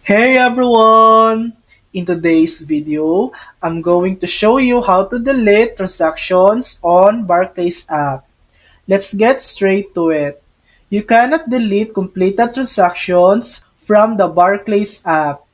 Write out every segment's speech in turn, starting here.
Hey everyone! In today's video, I'm going to show you how to delete transactions on Barclays app. Let's get straight to it. You cannot delete completed transactions from the Barclays app.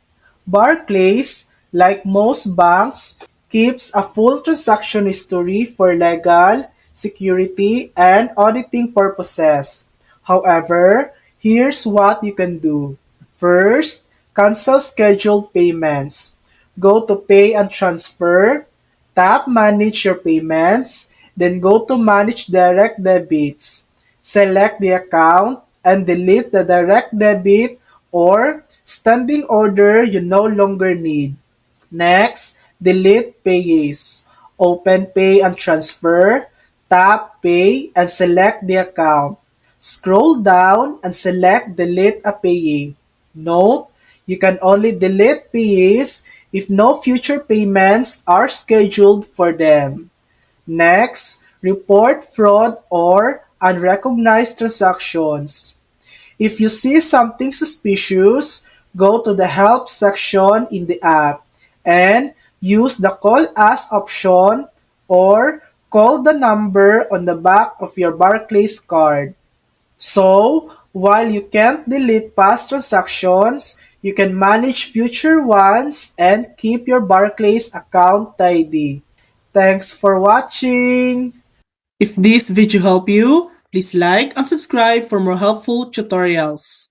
Barclays, like most banks, keeps a full transaction history for legal, security, and auditing purposes. However, here's what you can do. First, cancel scheduled payments. Go to Pay and Transfer, tap Manage Your Payments, then go to Manage Direct Debits. Select the account and delete the direct debit or standing order you no longer need. Next, delete payees. Open Pay and Transfer, tap Pay and select the account. Scroll down and select Delete a Payee. Note, you can only delete payees if no future payments are scheduled for them. Next, report fraud or unrecognized transactions. If you see something suspicious, go to the help section in the app and use the call us option or call the number on the back of your Barclays card. So, while you can't delete past transactions, you can manage future ones and keep your Barclays account tidy. Thanks for watching! If this video helped you, please like and subscribe for more helpful tutorials.